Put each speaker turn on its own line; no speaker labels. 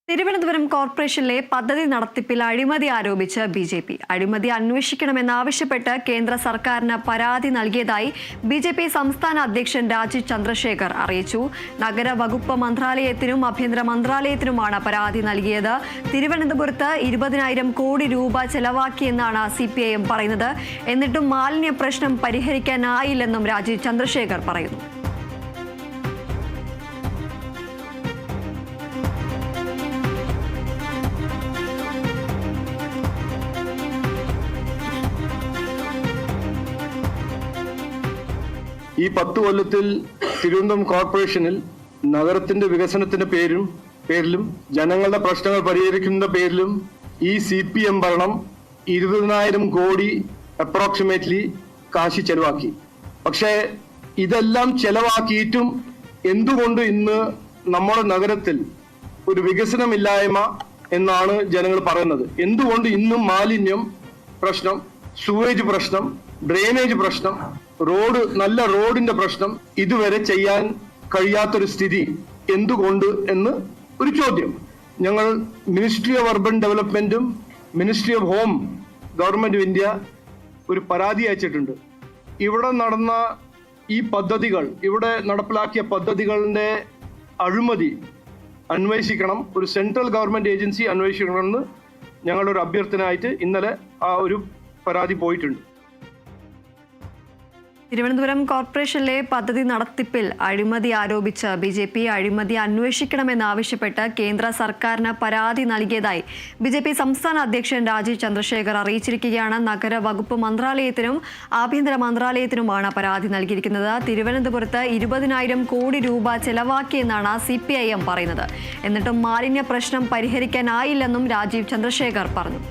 തിരുവനന്തപുരം കോർപ്പറേഷനിലെ പദ്ധതി നടത്തിപ്പിൽ അഴിമതി ആരോപിച്ച് ബി.ജെ.പി. അഴിമതി അന്വേഷിക്കണമെന്നാവശ്യപ്പെട്ട് കേന്ദ്ര സർക്കാരിന് പരാതി നൽകിയതായി ബി.ജെ.പി. സംസ്ഥാന അധ്യക്ഷൻ രാജീവ് ചന്ദ്രശേഖർ അറിയിച്ചു. നഗരവകുപ്പ് മന്ത്രാലയത്തിനും ആഭ്യന്തര മന്ത്രാലയത്തിനുമാണ് പരാതി നൽകിയത്. തിരുവനന്തപുരത്ത് 20,000 കോടി രൂപ ചെലവാക്കിയെന്നാണ് CPIM പറയുന്നത്. എന്നിട്ടും മാലിന്യ പ്രശ്നം പരിഹരിക്കാനായില്ലെന്നും രാജീവ് ചന്ദ്രശേഖർ പറയുന്നു.
ഈ 10 കൊല്ലത്തിൽ തിരുവനന്തപുരം കോർപ്പറേഷനിൽ നഗരത്തിന്റെ വികസനത്തിന്റെ പേരിലും ജനങ്ങളുടെ പ്രശ്നങ്ങൾ പരിഹരിക്കുന്ന പേരിലും ഈ CPM ഭരണം 20,000 കോടി അപ്രോക്സിമേറ്റ്ലി കാശി ചെലവാക്കി. പക്ഷേ ഇതെല്ലാം ചെലവാക്കിയിട്ടും എന്തുകൊണ്ട് ഇന്ന് നമ്മുടെ നഗരത്തിൽ ഒരു വികസനമില്ലായ്മ എന്നാണ് ജനങ്ങൾ പറയുന്നത്? എന്തുകൊണ്ട് ഇന്നും മാലിന്യം പ്രശ്നം, സുവേജ് പ്രശ്നം, ഡ്രെയിനേജ് പ്രശ്നം, നല്ല റോഡിന്റെ പ്രശ്നം ഇതുവരെ ചെയ്യാൻ കഴിയാത്തൊരു സ്ഥിതി എന്തുകൊണ്ട് എന്ന് ഒരു ചോദ്യം ഞങ്ങൾ മിനിസ്ട്രി ഓഫ് അർബൻ ഡെവലപ്മെന്റും ministry of home government of India ഒരു പരാതി അയച്ചിട്ടുണ്ട്. ഇവിടെ നടന്ന ഈ പദ്ധതികൾ, ഇവിടെ നടപ്പിലാക്കിയ പദ്ധതികളുടെ അഴിമതി അന്വേഷിക്കണം, ഒരു സെൻട്രൽ ഗവൺമെന്റ് ഏജൻസി അന്വേഷിക്കണമെന്ന് ഞങ്ങളുടെ ഒരു അഭ്യർത്ഥനയായിട്ട് ഇന്നലെ ആ ഒരു പരാതി പോയിട്ടുണ്ട്.
തിരുവനന്തപുരം കോർപ്പറേഷനിലെ പദ്ധതി നടത്തിപ്പിൽ അഴിമതി ആരോപിച്ച് ബി.ജെ.പി. അഴിമതി അന്വേഷിക്കണമെന്നാവശ്യപ്പെട്ട് കേന്ദ്ര സർക്കാരിന് പരാതി നൽകിയതായി ബി.ജെ.പി. സംസ്ഥാന അധ്യക്ഷൻ രാജീവ് ചന്ദ്രശേഖർ അറിയിച്ചിരിക്കുകയാണ്. നഗരവകുപ്പ് മന്ത്രാലയത്തിനും ആഭ്യന്തര മന്ത്രാലയത്തിനുമാണ് പരാതി നൽകിയിരിക്കുന്നത്. തിരുവനന്തപുരത്ത് 20,000 കോടി രൂപ ചെലവാക്കിയെന്നാണ് CPIM പറയുന്നത്. എന്നിട്ടും മാലിന്യ പ്രശ്നം പരിഹരിക്കാനായില്ലെന്നും രാജീവ് ചന്ദ്രശേഖർ പറഞ്ഞു.